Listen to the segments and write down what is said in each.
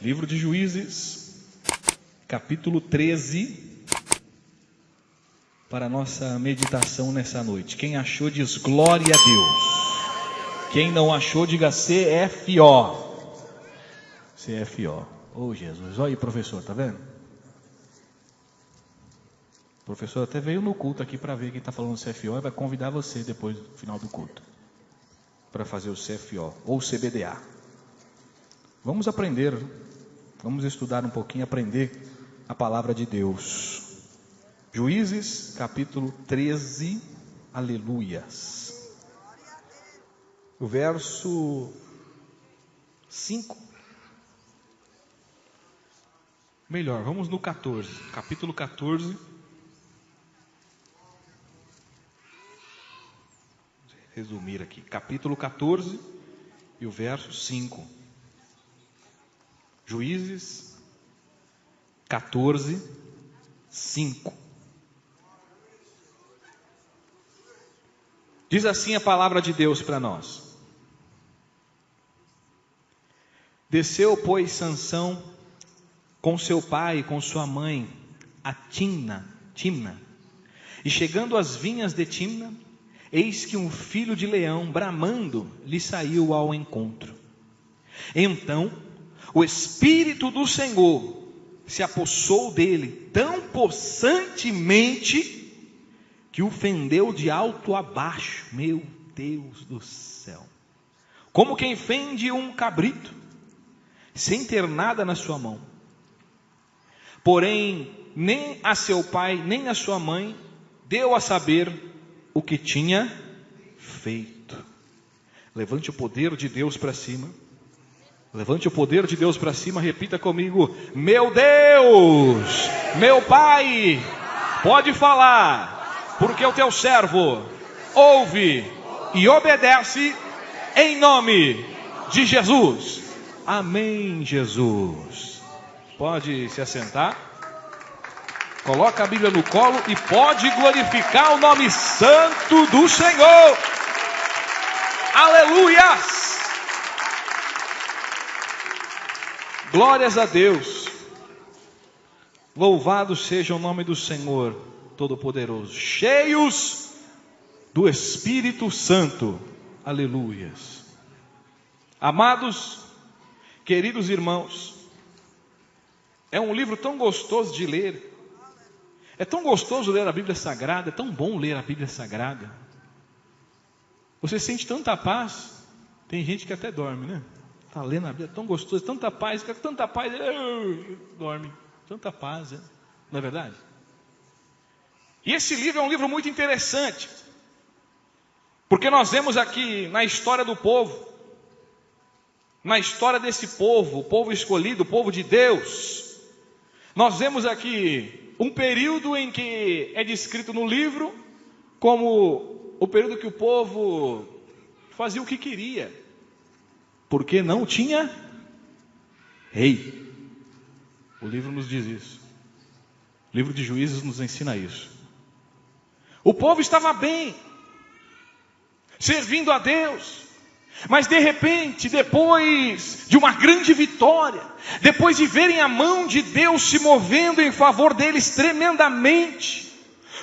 Livro de Juízes, capítulo 13, para a nossa meditação nessa noite. Quem achou diz glória a Deus. Quem não achou diga CFO. CFO. Oh Jesus, olha aí professor, tá vendo? O professor até veio no culto aqui para ver quem está falando CFO e vai convidar você depois do final do culto para fazer o CFO ou CBDA. Vamos aprender, vamos estudar um pouquinho, aprender a palavra de Deus. Juízes, capítulo 13, aleluias. O verso 5. Melhor, vamos no 14, capítulo 14. Resumir aqui, capítulo 14 e o verso 5. Juízes 14, 5. Diz assim a palavra de Deus para nós. Desceu, pois, Sansão com seu pai e com sua mãe a Timna, e chegando às vinhas de Timna, eis que um filho de leão, bramando, lhe saiu ao encontro. Então, o Espírito do Senhor se apossou dele tão possantemente que o fendeu de alto a baixo. Meu Deus do céu! Como quem fende um cabrito, sem ter nada na sua mão. Porém, nem a seu pai, nem a sua mãe, deu a saber o que tinha feito. Levante o poder de Deus para cima. Levante o poder de Deus para cima, repita comigo: meu Deus, meu Pai, pode falar, porque o teu servo ouve e obedece em nome de Jesus. Amém, Jesus. Pode se assentar. Coloca a Bíblia no colo e pode glorificar o nome santo do Senhor. Aleluias! Glórias a Deus. Louvado seja o nome do Senhor Todo-Poderoso. Cheios do Espírito Santo. Aleluias. Amados, queridos irmãos, é um livro tão gostoso de ler. É tão gostoso ler a Bíblia Sagrada, é tão bom ler a Bíblia Sagrada. Você sente tanta paz. Tem gente que até dorme, né? Está lendo a Bíblia, é tão gostoso, tanta paz, dorme. Tanta paz, não é verdade? E esse livro é um livro muito interessante. Porque nós vemos aqui na história do povo, na história desse povo, o povo escolhido, o povo de Deus. Nós vemos aqui um período em que é descrito no livro como o período que o povo fazia o que queria, porque não tinha rei. O livro nos diz isso. O livro de Juízes nos ensina isso. O povo estava bem, servindo a Deus. Mas de repente, depois de uma grande vitória, depois de verem a mão de Deus se movendo em favor deles tremendamente,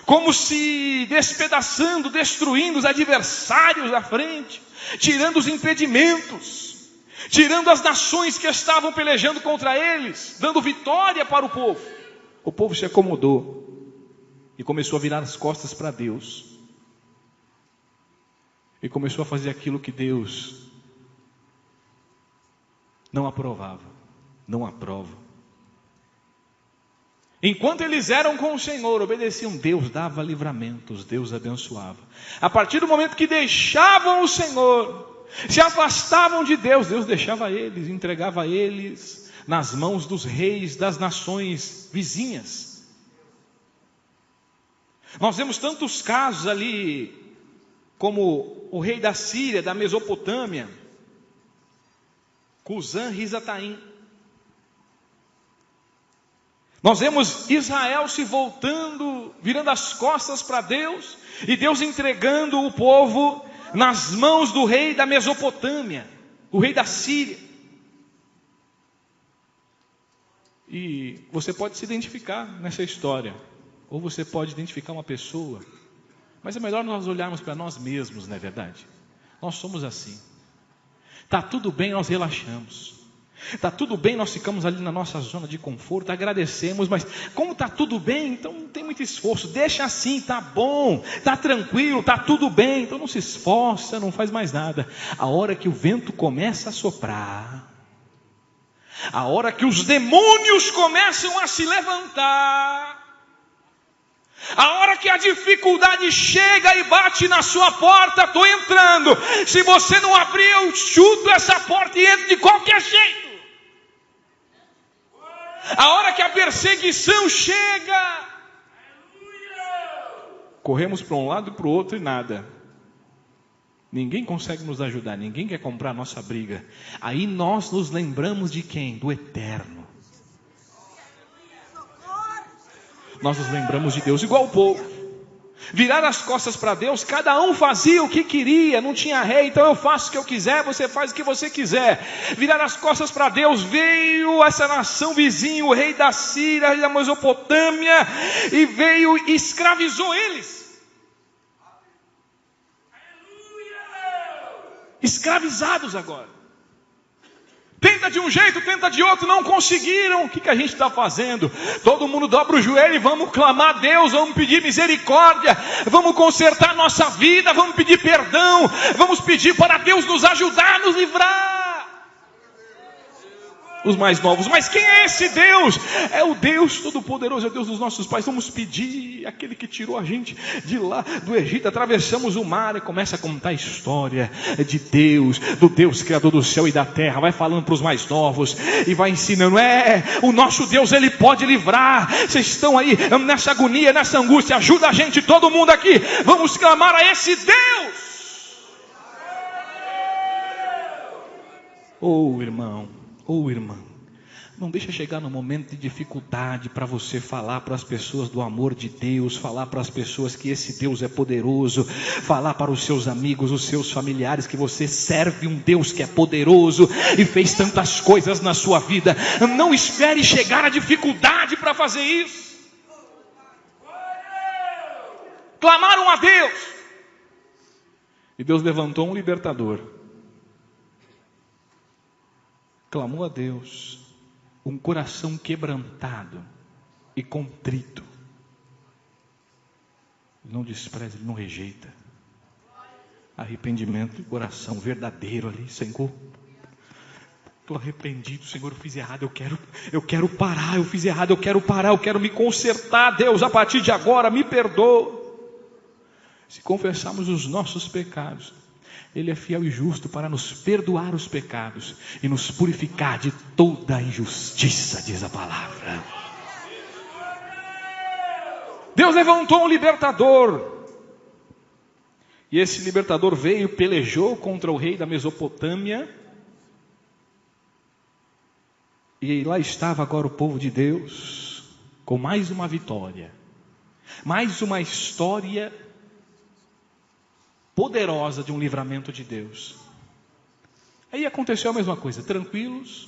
como se despedaçando, destruindo os adversários à frente, tirando os impedimentos, tirando as nações que estavam pelejando contra eles, dando vitória para o povo se acomodou e começou a virar as costas para Deus. E começou a fazer aquilo que Deus não aprovava, não aprova. Enquanto eles eram com o Senhor, obedeciam, Deus dava livramentos, Deus abençoava. A partir do momento que deixavam o Senhor, se afastavam de Deus, Deus deixava eles, entregava eles nas mãos dos reis das nações vizinhas. Nós vemos tantos casos ali, como o rei da Síria, da Mesopotâmia, Cusã-Risataim. Nós vemos Israel se voltando, virando as costas para Deus, e Deus entregando o povo nas mãos do rei da Mesopotâmia, o rei da Síria. E você pode se identificar nessa história, ou você pode identificar uma pessoa, mas é melhor nós olharmos para nós mesmos, não é verdade? Nós somos assim. Está tudo bem, nós relaxamos. Está tudo bem, nós ficamos ali na nossa zona de conforto, agradecemos, mas como está tudo bem, então não tem muito esforço, deixa assim, está bom, está tranquilo, está tudo bem, então não se esforça, não faz mais nada. A hora que o vento começa a soprar, a hora que os demônios começam a se levantar, a hora que a dificuldade chega e bate na sua porta, estou entrando, se você não abrir eu chuto essa porta e entro de qualquer jeito. A hora que a perseguição chega, corremos para um lado e para o outro e nada. Ninguém consegue nos ajudar, ninguém quer comprar a nossa briga. Aí nós nos lembramos de quem? Do Eterno. Nós nos lembramos de Deus, igual o povo. Virar as costas para Deus, cada um fazia o que queria, não tinha rei, então eu faço o que eu quiser, você faz o que você quiser. Virar as costas para Deus, veio essa nação vizinha, o rei da Síria, o rei da Mesopotâmia, e veio e escravizou eles. Escravizados agora. Tenta de um jeito, tenta de outro, não conseguiram. O que a gente está fazendo? Todo mundo dobra o joelho e vamos clamar a Deus, vamos pedir misericórdia, vamos consertar nossa vida, vamos pedir perdão, vamos pedir para Deus nos ajudar, nos livrar. Os mais novos, mas quem é esse Deus? É o Deus Todo-Poderoso, é o Deus dos nossos pais. Vamos pedir, aquele que tirou a gente de lá do Egito, atravessamos o mar e começa a contar a história de Deus, do Deus Criador do céu e da terra. Vai falando para os mais novos e vai ensinando, o nosso Deus, Ele pode livrar. Vocês estão aí nessa agonia, nessa angústia, ajuda a gente, todo mundo aqui, vamos clamar a esse Deus. Irmão, irmã, não deixa chegar no momento de dificuldade para você falar para as pessoas do amor de Deus, falar para as pessoas que esse Deus é poderoso, falar para os seus amigos, os seus familiares que você serve um Deus que é poderoso e fez tantas coisas na sua vida. Não espere chegar a dificuldade para fazer isso. Clamaram a Deus e Deus levantou um libertador. Clamou a Deus, um coração quebrantado e contrito. Ele não despreza, ele não rejeita. Arrependimento do coração verdadeiro ali, Senhor. Estou arrependido, Senhor, eu fiz errado, eu quero parar, eu fiz errado, eu quero parar, eu quero me consertar, Deus, a partir de agora, me perdoa. Se confessarmos os nossos pecados, Ele é fiel e justo para nos perdoar os pecados e nos purificar de toda a injustiça, diz a palavra. Deus levantou um libertador. E esse libertador veio, pelejou contra o rei da Mesopotâmia. E lá estava agora o povo de Deus, com mais uma vitória. Mais uma história poderosa de um livramento de Deus. Aí aconteceu a mesma coisa, tranquilos,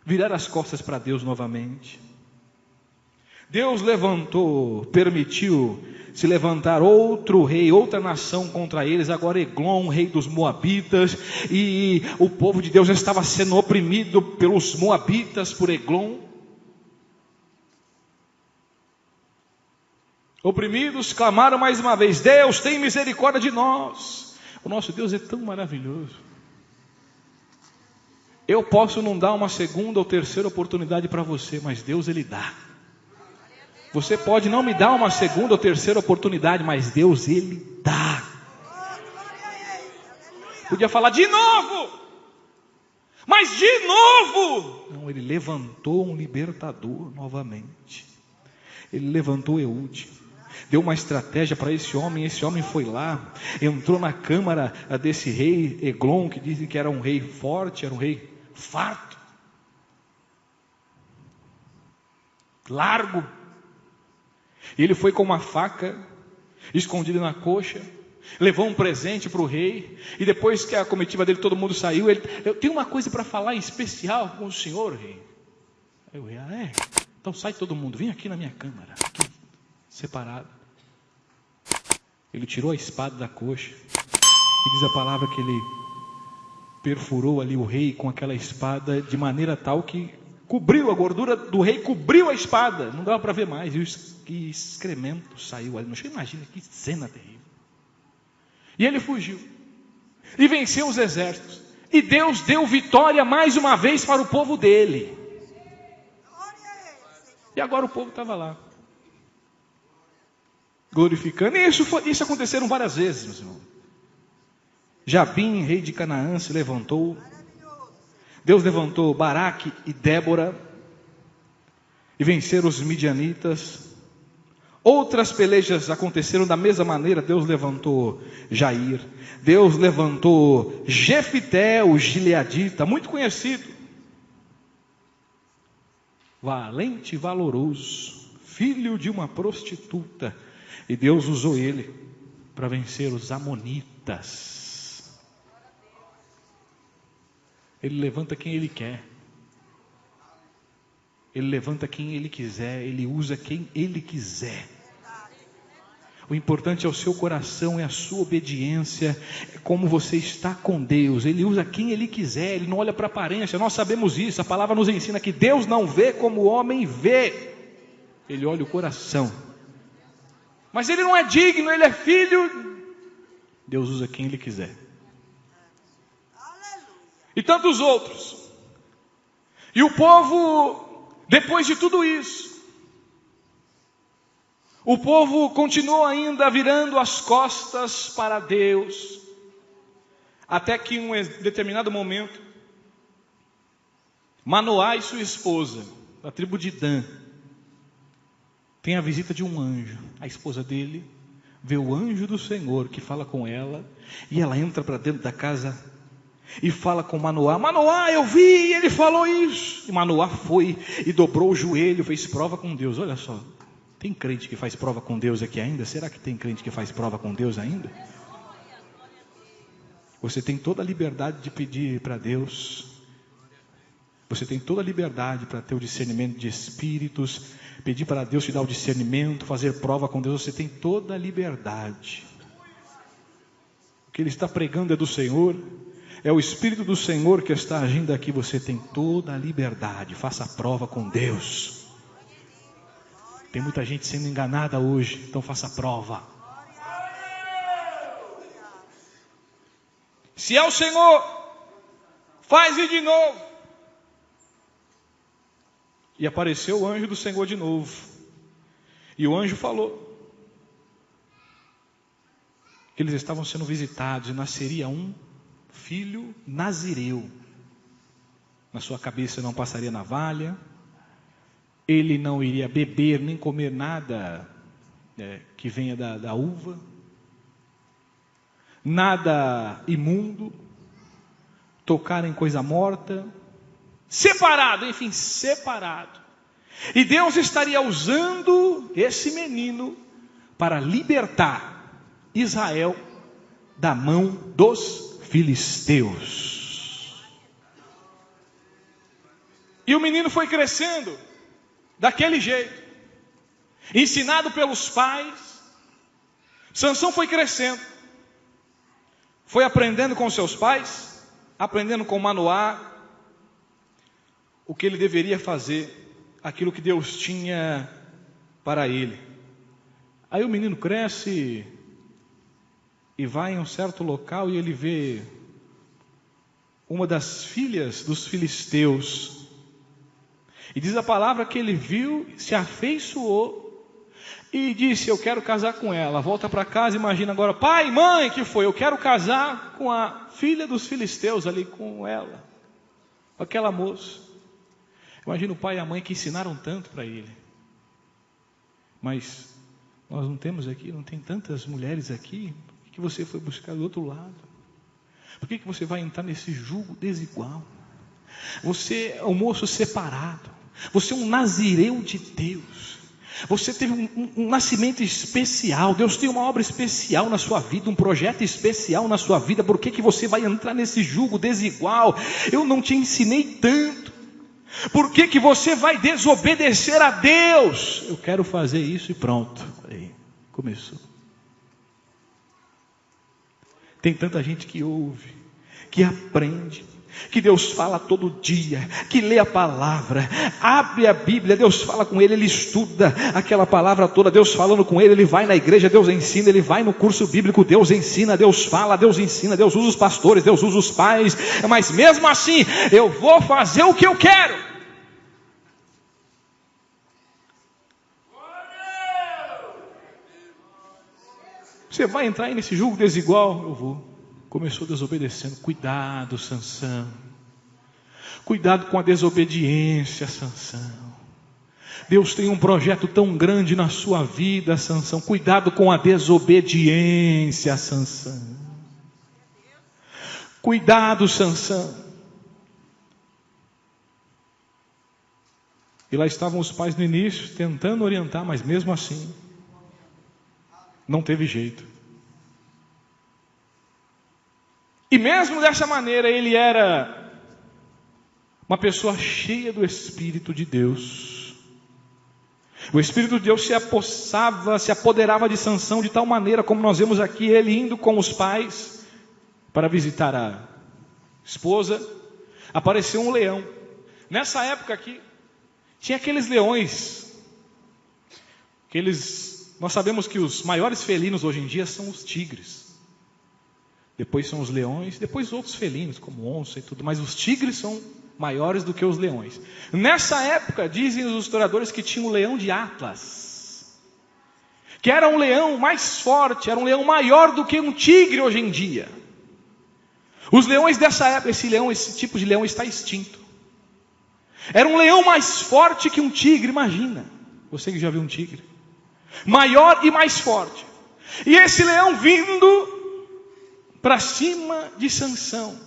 viraram as costas para Deus novamente. Deus levantou, permitiu se levantar outro rei, outra nação contra eles, agora Eglon, rei dos Moabitas, e o povo de Deus já estava sendo oprimido pelos Moabitas, por Eglon. Oprimidos, clamaram mais uma vez, Deus tem misericórdia de nós. O nosso Deus é tão maravilhoso. Eu posso não dar uma segunda ou terceira oportunidade para você, mas Deus Ele dá. Você pode não me dar uma segunda ou terceira oportunidade, mas Deus Ele dá. Podia falar de novo, mas de novo. Não, Ele levantou um libertador novamente. Ele levantou Eude. Deu uma estratégia para esse homem foi lá, entrou na câmara desse rei Eglon, que dizem que era um rei forte, era um rei farto, largo. E ele foi com uma faca escondida na coxa, levou um presente para o rei, e depois que a comitiva dele, todo mundo saiu, eu tenho uma coisa para falar em especial com o senhor, rei. Aí o rei, então sai todo mundo, vem aqui na minha câmara, aqui, separado. Ele tirou a espada da coxa, e diz a palavra que ele perfurou ali o rei com aquela espada, de maneira tal que cobriu, a gordura do rei cobriu a espada, não dava para ver mais, e o excremento saiu ali. Imagina que cena terrível. E ele fugiu, e venceu os exércitos, e Deus deu vitória mais uma vez para o povo dele. E agora o povo estava lá, glorificando. E isso aconteceram várias vezes, meus irmãos. Jabim, rei de Canaã, se levantou. Deus levantou Baraque e Débora e venceram os midianitas. Outras pelejas aconteceram da mesma maneira. Deus levantou Jair. Deus levantou Jefité, o gileadita, muito conhecido, valente e valoroso, filho de uma prostituta. E Deus usou ele para vencer os amonitas. Ele levanta quem ele quer. Ele levanta quem ele quiser. Ele usa quem ele quiser. O importante é o seu coração, é a sua obediência, é como você está com Deus. Ele usa quem Ele quiser, Ele não olha para a aparência. Nós sabemos isso, a palavra nos ensina que Deus não vê como o homem vê. Ele olha o coração. Mas Ele não é digno, Ele é filho. Deus usa quem Ele quiser. E tantos outros. E o povo, depois de tudo isso, o povo continuou ainda virando as costas para Deus, até que em um determinado momento, Manoá e sua esposa, da tribo de Dan, tem a visita de um anjo. A esposa dele vê o anjo do Senhor que fala com ela, e ela entra para dentro da casa e fala com Manoá: Manoá, eu vi, ele falou isso. E Manoá foi e dobrou o joelho, fez prova com Deus. Olha só, tem crente que faz prova com Deus aqui ainda? Será que tem crente que faz prova com Deus ainda? Você tem toda a liberdade de pedir para Deus. Você tem toda a liberdade para ter o discernimento de espíritos, pedir para Deus te dar o discernimento, fazer prova com Deus. Você tem toda a liberdade. O que Ele está pregando é do Senhor. É o Espírito do Senhor que está agindo aqui. Você tem toda a liberdade. Faça a prova com Deus. Tem muita gente sendo enganada hoje, então faça a prova. Se é o Senhor, faz de novo. E apareceu o anjo do Senhor de novo. E o anjo falou que eles estavam sendo visitados e nasceria um filho nazireu. Na sua cabeça não passaria navalha. Ele não iria beber nem comer nada que venha da uva, nada imundo, tocar em coisa morta, separado, enfim, separado. E Deus estaria usando esse menino para libertar Israel da mão dos filisteus. E o menino foi crescendo daquele jeito, ensinado pelos pais. Sansão foi crescendo, foi aprendendo com seus pais, aprendendo com Manoá o que ele deveria fazer, aquilo que Deus tinha para ele. Aí o menino cresce e vai em um certo local e ele vê uma das filhas dos filisteus. E diz a palavra que ele viu, se afeiçoou e disse: eu quero casar com ela. Volta para casa, imagina agora: pai, mãe, que foi? Eu quero casar com a filha dos filisteus ali, com ela, com aquela moça. Imagina o pai e a mãe que ensinaram tanto para ele. Mas nós não temos aqui, não tem tantas mulheres aqui. Por que você foi buscar do outro lado? Por que você vai entrar nesse jugo desigual? Você é um moço separado. Você é um nazireu de Deus. Você teve um nascimento especial. Deus tem uma obra especial na sua vida, um projeto especial na sua vida. Por que você vai entrar nesse jugo desigual? Eu não te ensinei tanto. Por que que você vai desobedecer a Deus? Eu quero fazer isso e pronto. Aí, começou. Tem tanta gente que ouve, que aprende, que Deus fala todo dia, que lê a palavra, abre a Bíblia, Deus fala com ele, ele estuda aquela palavra toda, Deus falando com ele vai na igreja, Deus ensina, ele vai no curso bíblico, Deus ensina, Deus fala, Deus ensina, Deus usa os pastores, Deus usa os pais, mas mesmo assim, eu vou fazer o que eu quero. Você vai entrar aí nesse julgo desigual? Eu vou. Começou desobedecendo. Cuidado, Sansão. Cuidado com a desobediência, Sansão. Deus tem um projeto tão grande na sua vida, Sansão. Cuidado com a desobediência, Sansão. Cuidado, Sansão. E lá estavam os pais no início, tentando orientar, mas mesmo assim, não teve jeito. E mesmo dessa maneira, ele era uma pessoa cheia do Espírito de Deus. O Espírito de Deus se apoderava de Sansão de tal maneira, como nós vemos aqui, ele indo com os pais para visitar a esposa, apareceu um leão. Nessa época aqui, tinha aqueles leões, nós sabemos que os maiores felinos hoje em dia são os tigres. Depois são os leões, depois outros felinos, como onça e tudo, mas os tigres são maiores do que os leões. Nessa época, dizem os historiadores que tinha o leão de Atlas, que era um leão mais forte, era um leão maior do que um tigre hoje em dia. Os leões dessa época, esse tipo de leão está extinto. Era um leão mais forte que um tigre, imagina. Você que já viu um tigre. Maior e mais forte. E esse leão vindo para cima de Sansão.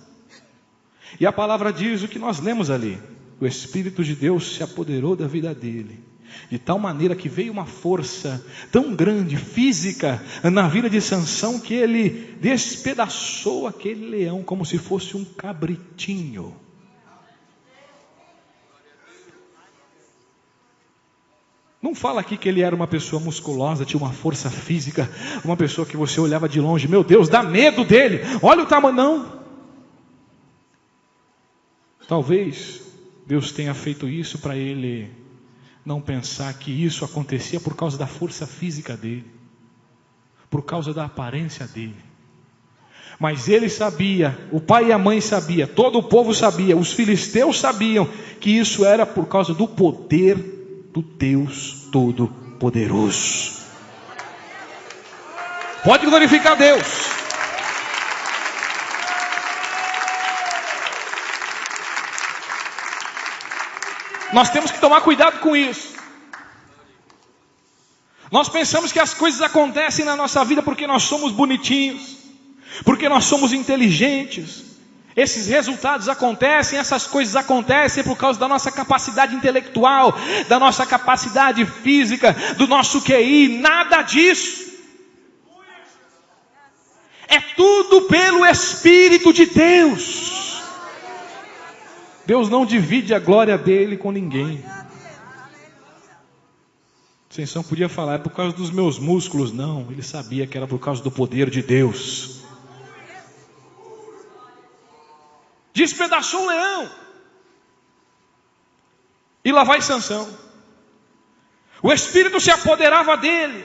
E a palavra diz o que nós lemos ali. O Espírito de Deus se apoderou da vida dele. De tal maneira que veio uma força tão grande, física, na vida de Sansão, que ele despedaçou aquele leão como se fosse um cabritinho. Não fala aqui que ele era uma pessoa musculosa, tinha uma força física, uma pessoa que você olhava de longe, meu Deus, dá medo dele, olha o tamanho, não. Talvez Deus tenha feito isso para ele não pensar que isso acontecia por causa da força física dele, por causa da aparência dele. Mas ele sabia, o pai e a mãe sabiam, todo o povo sabia, os filisteus sabiam que isso era por causa do poder do Deus Todo-Poderoso. Pode glorificar Deus. Nós temos que tomar cuidado com isso. Nós pensamos que as coisas acontecem na nossa vida porque nós somos bonitinhos, porque nós somos inteligentes. Esses resultados acontecem, essas coisas acontecem por causa da nossa capacidade intelectual, da nossa capacidade física, do nosso QI, nada disso. É tudo pelo Espírito de Deus. Deus não divide a glória dele com ninguém. Sansão podia falar, é por causa dos meus músculos. Não, ele sabia que era por causa do poder de Deus. Despedaçou o leão. E lá vai Sansão. O Espírito se apoderava dele.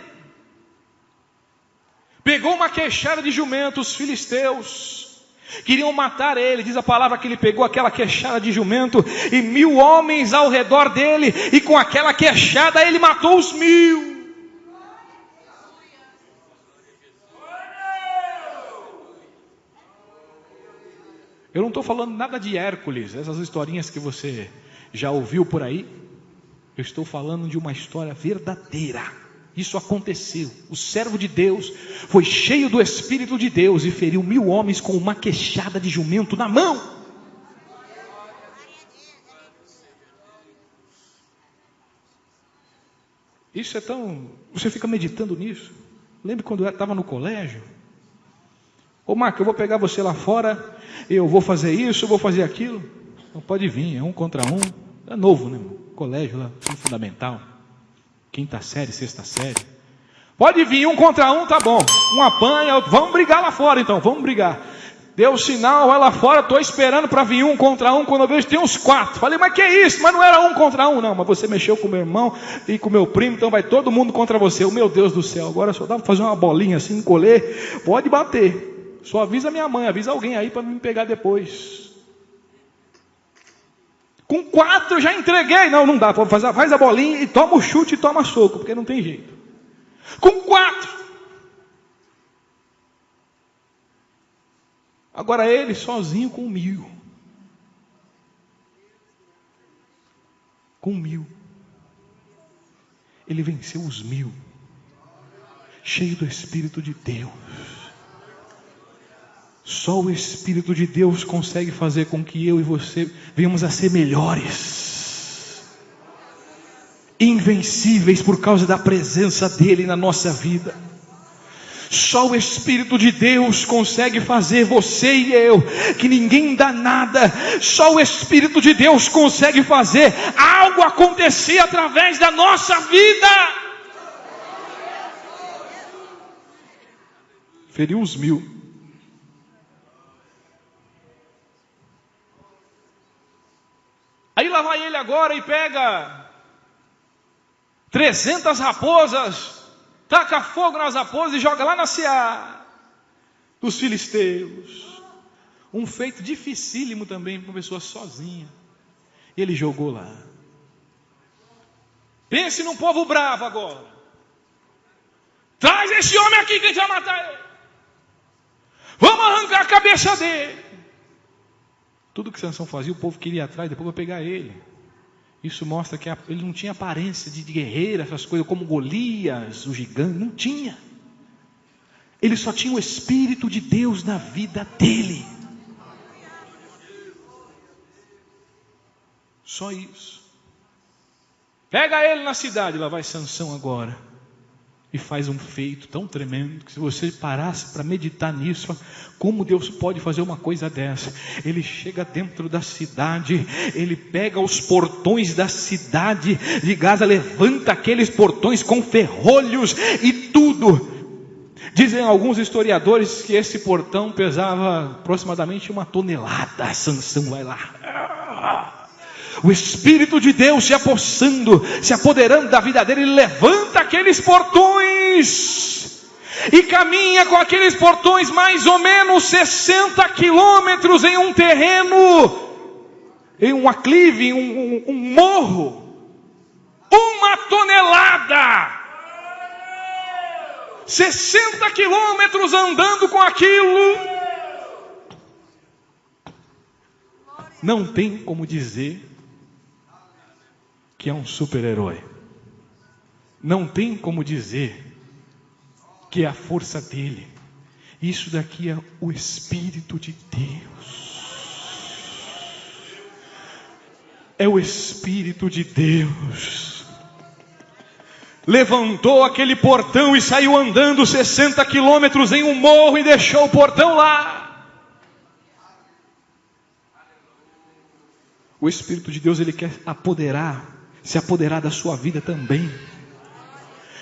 Pegou uma queixada de jumento. Os filisteus queriam matar ele. Diz a palavra que ele pegou aquela queixada de jumento e 1000 homens ao redor dele. E com aquela queixada ele matou os 1000. Eu não estou falando nada de Hércules, essas historinhas que você já ouviu por aí. Eu estou falando de uma história verdadeira. Isso aconteceu. O servo de Deus foi cheio do Espírito de Deus e feriu 1000 homens com uma queixada de jumento na mão. Isso é tão... Você fica meditando nisso. Lembra quando eu estava no colégio? Ô Marco, eu vou pegar você lá fora, eu vou fazer isso, eu vou fazer aquilo. Não pode vir, é 1 contra 1. Era novo, né, irmão? Colégio lá, fundamental. Quinta série, sexta série. Pode vir 1 contra 1, tá bom. Um apanha, outro. Vamos brigar lá fora então, vamos brigar. Deu sinal, vai lá fora, estou esperando para vir 1 contra 1, quando eu vejo tem uns 4. Falei, mas que é isso? Mas não era 1 contra 1, não. Mas você mexeu com meu irmão e com meu primo, então vai todo mundo contra você. Meu Deus do céu, agora só dá para fazer uma bolinha assim, encolher. Pode bater. Só avisa minha mãe, avisa alguém aí para me pegar depois. Com 4 eu já entreguei. Não dá, faz a bolinha e toma o chute e toma soco, porque não tem jeito. Com 4. Agora ele sozinho com 1000. Com 1000. Ele venceu os 1000. Cheio do Espírito de Deus. Só o Espírito de Deus consegue fazer com que eu e você venhamos a ser melhores. Invencíveis por causa da presença dele na nossa vida. Só o Espírito de Deus consegue fazer você e eu, que ninguém dá nada. Só o Espírito de Deus consegue fazer algo acontecer através da nossa vida. Feriu os 1000. Aí lá vai ele agora e pega 300 raposas, taca fogo nas raposas e joga lá na seara dos filisteus. Um feito dificílimo também para uma pessoa sozinha. Ele jogou lá. Pense num povo bravo agora. Traz esse homem aqui que a gente vai matar ele. Vamos arrancar a cabeça dele. Tudo que Sansão fazia, o povo queria ir atrás, depois vai pegar ele. Isso mostra que ele não tinha aparência de guerreiro, essas coisas como Golias, o gigante, não tinha. Ele só tinha o Espírito de Deus na vida dele. Só isso. Pega ele na cidade, lá vai Sansão agora. E faz um feito tão tremendo, que se você parasse para meditar nisso, fala, como Deus pode fazer uma coisa dessa? Ele chega dentro da cidade, ele pega os portões da cidade de Gaza, levanta aqueles portões com ferrolhos e tudo. Dizem alguns historiadores que esse portão pesava aproximadamente 1 tonelada. Sansão vai lá. O Espírito de Deus se apoderando da vida dele, ele levanta aqueles portões e caminha com aqueles portões mais ou menos 60 quilômetros em um terreno, em um aclive, em um morro. 1 tonelada! 60 quilômetros andando com aquilo. Não tem como dizer que é um super-herói. Não tem como dizer que é a força dele. Isso daqui é o Espírito de Deus. É o Espírito de Deus. Levantou aquele portão e saiu andando 60 quilômetros em um morro e deixou o portão lá. O Espírito de Deus, ele quer se apoderar da sua vida também.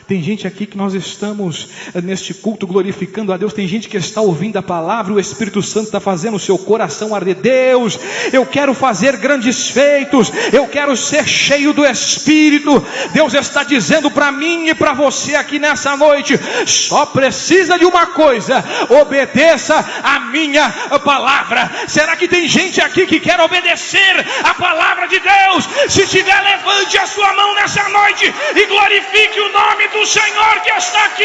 Tem gente aqui que nós estamos neste culto glorificando a Deus. Tem gente que está ouvindo a palavra. O Espírito Santo está fazendo o seu coração arder. Deus, eu quero fazer grandes feitos. Eu quero ser cheio do Espírito. Deus está dizendo para mim e para você aqui nessa noite: só precisa de uma coisa: obedeça a minha palavra. Será que tem gente aqui que quer obedecer a palavra de Deus? Se tiver, levante a sua mão nessa noite e glorifique o nome do Senhor que está aqui.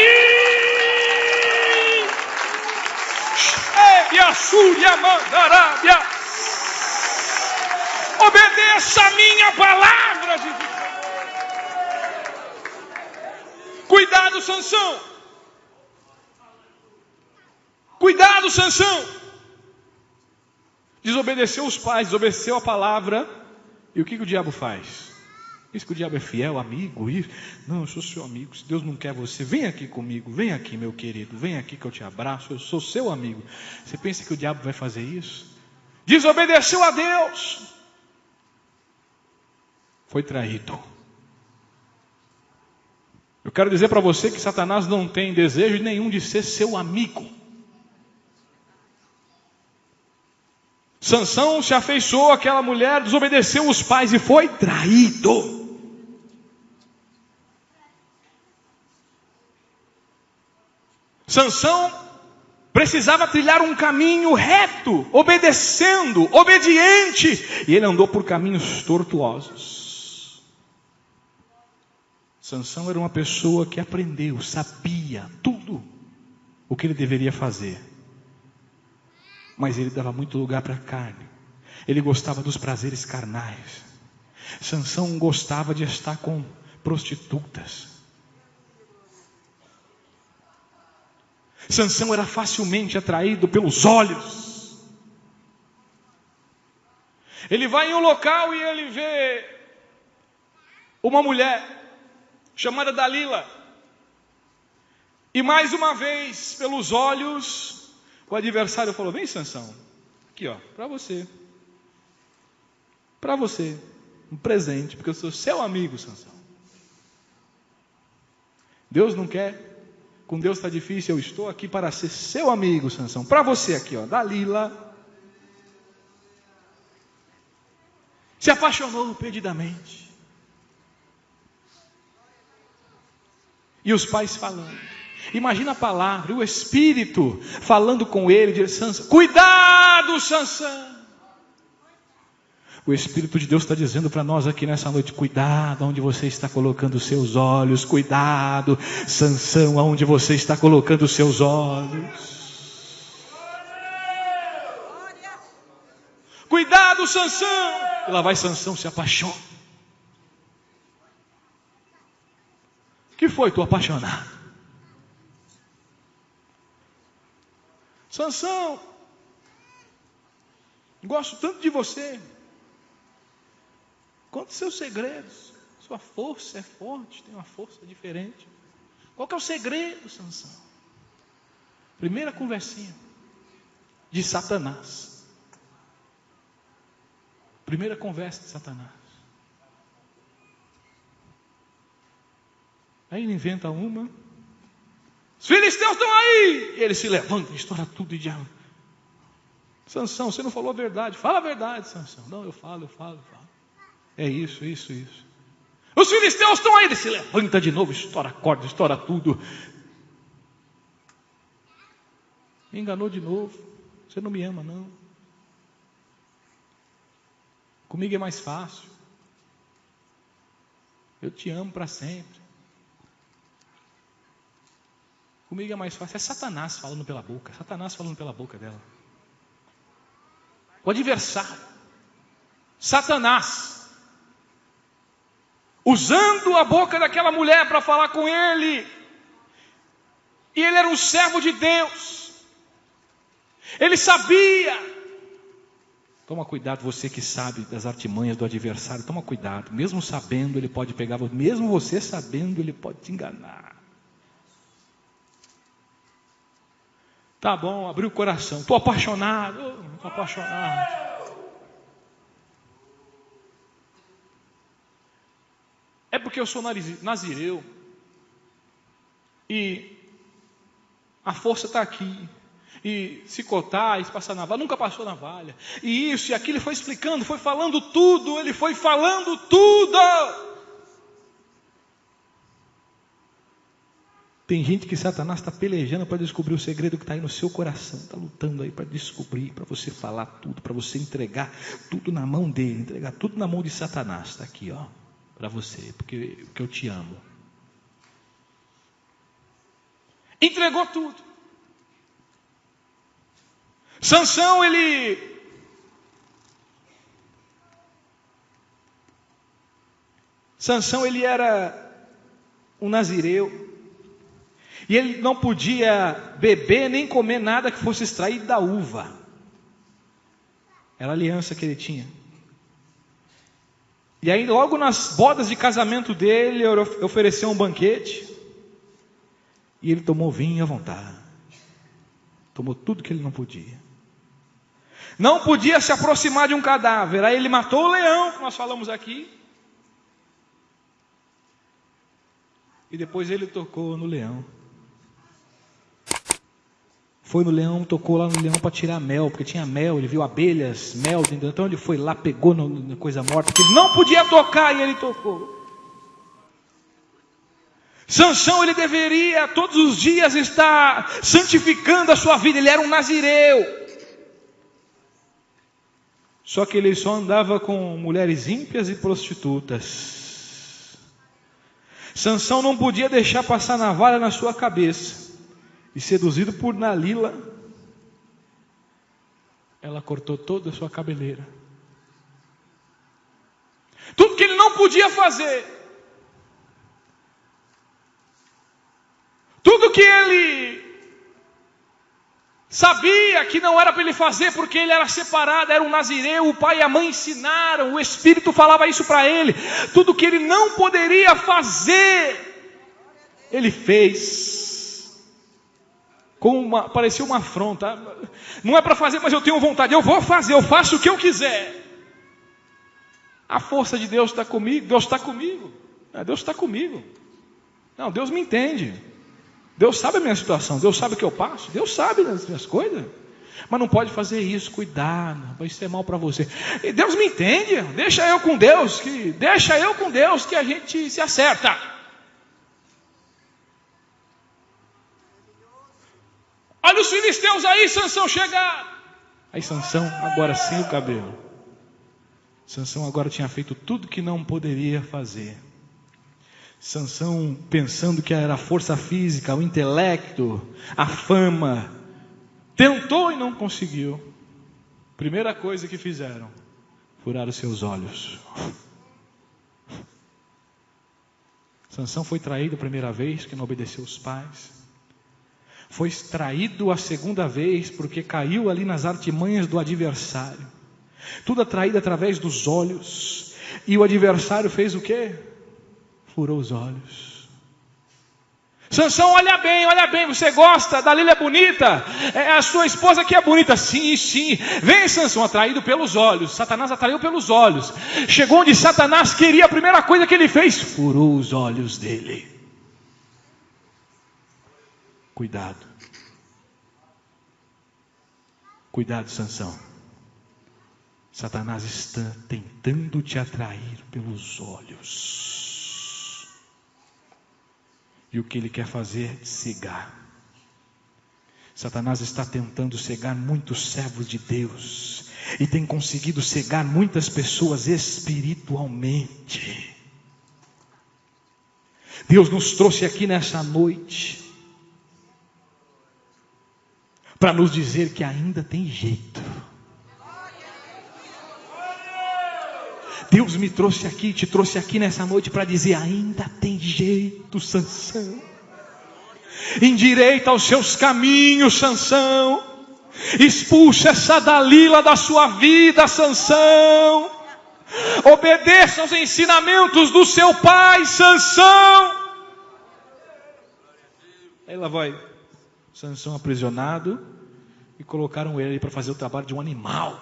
Obedeça a minha palavra de Deus. Cuidado, Sansão. Cuidado, Sansão. Desobedeceu os pais, desobedeceu a palavra. E o que o diabo faz? Isso que o diabo é fiel, amigo, isso. Não, eu sou seu amigo. Se Deus não quer você, vem aqui comigo. Vem aqui, meu querido. Vem aqui que eu te abraço. Eu sou seu amigo. Você pensa que o diabo vai fazer isso? Desobedeceu a Deus. Foi traído. Eu quero dizer para você que Satanás não tem desejo nenhum de ser seu amigo. Sansão se afeiçoou àquela mulher, desobedeceu os pais e foi traído. Sansão precisava trilhar um caminho reto, obedecendo, obediente, e ele andou por caminhos tortuosos. Sansão era uma pessoa que aprendeu, sabia tudo o que ele deveria fazer, mas ele dava muito lugar para a carne. Ele gostava dos prazeres carnais. Sansão gostava de estar com prostitutas. Sansão era facilmente atraído pelos olhos. Ele vai em um local e ele vê uma mulher chamada Dalila. E mais uma vez, pelos olhos, o adversário falou: vem, Sansão, aqui ó, para você. Para você, um presente, porque eu sou seu amigo, Sansão. Deus não quer. Com Deus está difícil, eu estou aqui para ser seu amigo, Sansão. Para você aqui, ó, Dalila. Se apaixonou perdidamente. E os pais falando. Imagina a palavra, o Espírito falando com ele, de Sansão. Cuidado, Sansão. O Espírito de Deus está dizendo para nós aqui nessa noite: cuidado onde você está colocando os seus olhos. Cuidado, Sansão, aonde você está colocando os seus olhos. Cuidado, Sansão. E lá vai Sansão, se apaixona. O que foi? Estou apaixonado. Sansão, gosto tanto de você. Conte seus segredos. Sua força é forte, tem uma força diferente. Qual que é o segredo, Sansão? Primeira conversinha de Satanás. Primeira conversa de Satanás. Aí ele inventa uma. Os filisteus estão aí! E ele se levanta, estoura tudo e diz: Sansão, você não falou a verdade. Fala a verdade, Sansão. Não, eu falo. É isso. Os filisteus estão aí. Ele se levanta de novo, estoura a corda, estoura tudo. Me enganou de novo. Você não me ama, não. Comigo é mais fácil. Eu te amo para sempre. Comigo é mais fácil. É Satanás falando pela boca. Satanás falando pela boca dela. O adversário. Satanás. Usando a boca daquela mulher para falar com ele. E ele era um servo de Deus. Ele sabia. Toma cuidado, você que sabe das artimanhas do adversário. Toma cuidado. Mesmo sabendo, ele pode pegar. Mesmo você sabendo, ele pode te enganar. Tá bom, abriu o coração. Estou apaixonado. Estou apaixonado. É porque eu sou nazireu. E a força está aqui. E se cortar, se passar navalha, nunca passou navalha. E isso e aquilo, ele foi explicando, foi falando tudo. Ele foi falando tudo. Tem gente que Satanás está pelejando para descobrir o segredo que está aí no seu coração. Está lutando aí para descobrir, para você falar tudo, para você entregar tudo na mão dele. Entregar tudo na mão de Satanás. Está aqui, ó. Para você, porque eu te amo. Entregou tudo. Sansão, ele era um nazireu. E ele não podia beber nem comer nada que fosse extraído da uva. Era a aliança que ele tinha. E aí logo nas bodas de casamento dele, ele ofereceu um banquete. E ele tomou vinho à vontade. Tomou tudo que ele não podia. Não podia se aproximar de um cadáver. Aí ele matou o leão, que nós falamos aqui. E depois ele tocou no leão. Foi no leão, tocou lá no leão para tirar mel, porque tinha mel, ele viu abelhas, mel dentro. Então ele foi lá, pegou na coisa morta, que ele não podia tocar, e ele tocou. Sansão, ele deveria todos os dias estar santificando a sua vida, ele era um nazireu. Só que ele só andava com mulheres ímpias e prostitutas. Sansão não podia deixar passar navalha na sua cabeça. E seduzido por Dalila, ela cortou toda a sua cabeleira. Tudo que ele não podia fazer, tudo que ele sabia que não era para ele fazer, porque ele era separado, era um nazireu, o pai e a mãe ensinaram, o Espírito falava isso para ele. Tudo que ele não poderia fazer, ele fez. Parecia uma afronta. Não é para fazer, mas eu tenho vontade. Eu vou fazer, eu faço o que eu quiser. A força de Deus está comigo. Deus está comigo. Deus está comigo. Não, Deus me entende. Deus sabe a minha situação. Deus sabe o que eu passo. Deus sabe das minhas coisas. Mas não pode fazer isso. Cuidado, vai ser mal para você. E Deus me entende. Deixa eu com Deus que a gente se acerta. Olha os filisteus aí, Sansão chegar. Aí Sansão, agora sem o cabelo. Sansão agora tinha feito tudo que não poderia fazer. Sansão, pensando que era a força física, o intelecto, a fama, tentou e não conseguiu. Primeira coisa que fizeram, furar os seus olhos. Sansão foi traído a primeira vez, que não obedeceu os pais. Foi traído a segunda vez, porque caiu ali nas artimanhas do adversário. Tudo atraído através dos olhos. E o adversário fez o quê? Furou os olhos. Sansão, olha bem, você gosta? Dalila é bonita? A sua esposa que é bonita? Sim. Vem, Sansão, atraído pelos olhos. Satanás atraiu pelos olhos. Chegou onde Satanás queria, a primeira coisa que ele fez, furou os olhos dele. Cuidado, Sansão. Satanás está tentando te atrair pelos olhos. E o que ele quer fazer é te cegar. Satanás está tentando cegar muitos servos de Deus. E tem conseguido cegar muitas pessoas espiritualmente. Deus nos trouxe aqui nessa noite para nos dizer que ainda tem jeito. Deus me trouxe aqui, te trouxe aqui nessa noite para dizer: ainda tem jeito, Sansão. Endireita os seus caminhos, Sansão. Expulsa essa Dalila da sua vida, Sansão. Obedeça aos ensinamentos do seu pai, Sansão. Aí lá vai Sansão aprisionado, e colocaram ele para fazer o trabalho de um animal.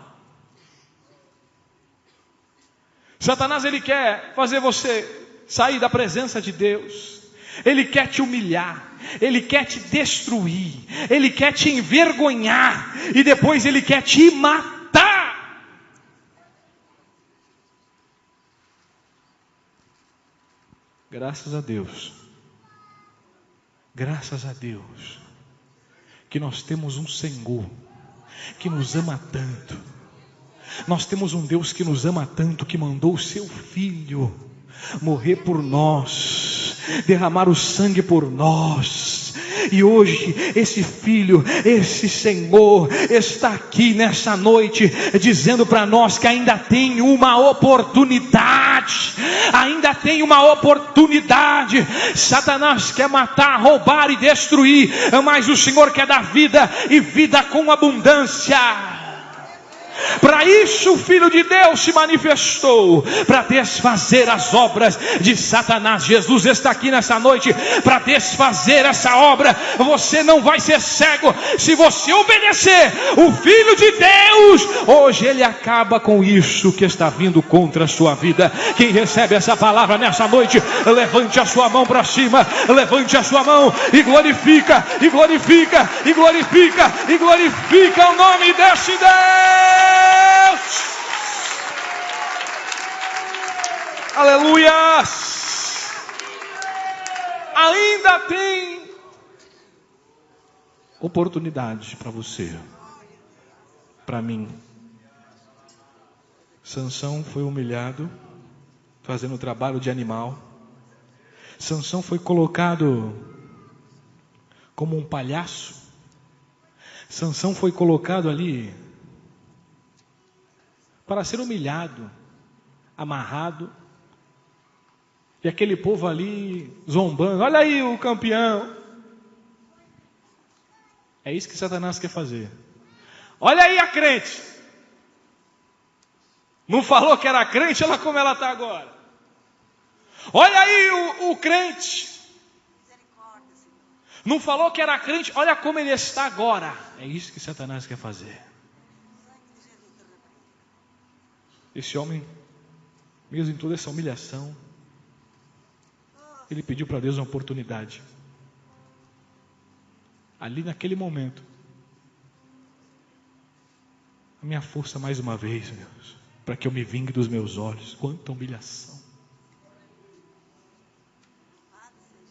Satanás, ele quer fazer você sair da presença de Deus. Ele quer te humilhar, ele quer te destruir, ele quer te envergonhar, e depois ele quer te matar. Graças a Deus, que nós temos um Senhor que nos ama tanto. Nós temos um Deus que nos ama tanto, que mandou o seu Filho morrer por nós, derramar o sangue por nós. E hoje esse Filho, esse Senhor está aqui nessa noite dizendo para nós que ainda tem uma oportunidade. Ainda tem uma oportunidade. Satanás quer matar, roubar e destruir, mas o Senhor quer dar vida, e vida com abundância. Para isso o Filho de Deus se manifestou, para desfazer as obras de Satanás. Jesus está aqui nessa noite para desfazer essa obra. Você não vai ser cego se você obedecer o Filho de Deus. Hoje ele acaba com isso que está vindo contra a sua vida. Quem recebe essa palavra nessa noite, levante a sua mão para cima, levante a sua mão e glorifica, e glorifica, e glorifica, e glorifica o nome desse Deus. Aleluias! Ainda tem oportunidade para você, para mim. Sansão foi humilhado, fazendo trabalho de animal. Sansão foi colocado como um palhaço. Sansão foi colocado ali para ser humilhado, amarrado. E aquele povo ali zombando: olha aí o campeão. É isso que Satanás quer fazer. Olha aí a crente. Não falou que era crente, olha como ela está agora. Olha aí o crente. Não falou que era crente, olha como ele está agora. É isso que Satanás quer fazer. Esse homem, mesmo em toda essa humilhação, ele pediu para Deus uma oportunidade. Ali naquele momento, a minha força mais uma vez, Deus, para que eu me vingue dos meus olhos. Quanta humilhação.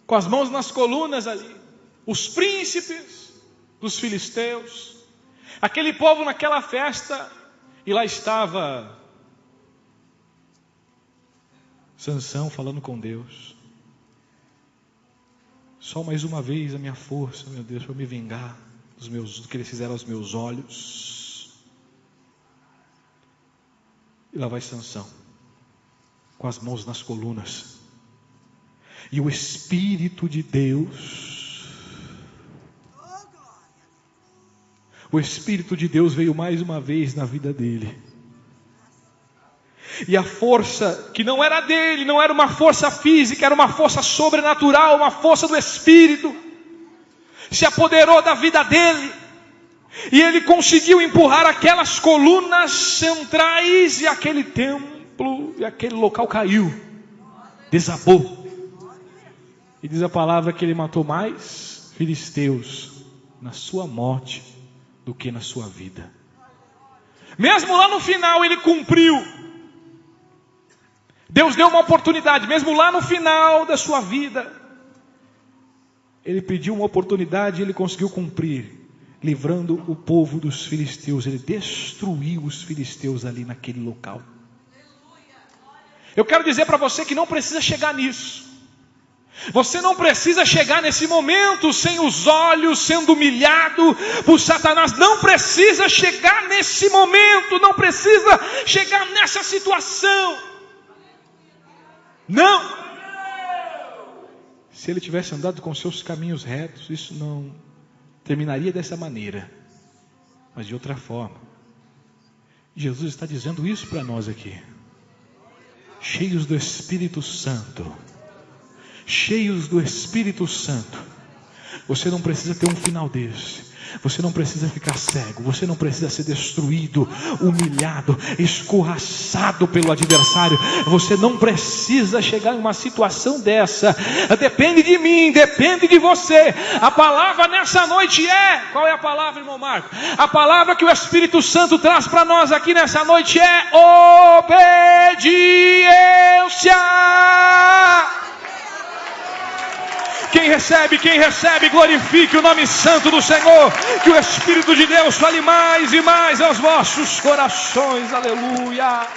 Com as mãos nas colunas ali, os príncipes dos filisteus, aquele povo naquela festa, e lá estava Sansão falando com Deus. Só mais uma vez a minha força, meu Deus, para me vingar do que eles fizeram aos meus olhos. E lá vai Sansão, com as mãos nas colunas. E o Espírito de Deus, o Espírito de Deus veio mais uma vez na vida dele. E a força que não era dele, não era uma força física, era uma força sobrenatural, uma força do Espírito, se apoderou da vida dele. E ele conseguiu empurrar aquelas colunas centrais, e aquele templo, e aquele local caiu, desabou. E diz a palavra que ele matou mais filisteus na sua morte do que na sua vida. Mesmo lá no final ele cumpriu. Deus deu uma oportunidade, mesmo lá no final da sua vida. Ele pediu uma oportunidade e ele conseguiu cumprir, livrando o povo dos filisteus. Ele destruiu os filisteus ali naquele local. Eu quero dizer para você que não precisa chegar nisso. Você não precisa chegar nesse momento sem os olhos, sendo humilhado por Satanás. Não precisa chegar nesse momento, não precisa chegar nessa situação. Não! Se ele tivesse andado com seus caminhos retos, isso não terminaria dessa maneira, mas de outra forma. Jesus está dizendo isso para nós aqui. Cheios do Espírito Santo. Cheios do Espírito Santo. Você não precisa ter um final desse. Você não precisa ficar cego, você não precisa ser destruído, humilhado, escorraçado pelo adversário. Você não precisa chegar em uma situação dessa. Depende de mim, depende de você. A palavra nessa noite é... Qual é a palavra, irmão Marco? A palavra que o Espírito Santo traz para nós aqui nessa noite é obediência. Quem recebe, glorifique o nome santo do Senhor. Que o Espírito de Deus fale mais e mais aos vossos corações. Aleluia.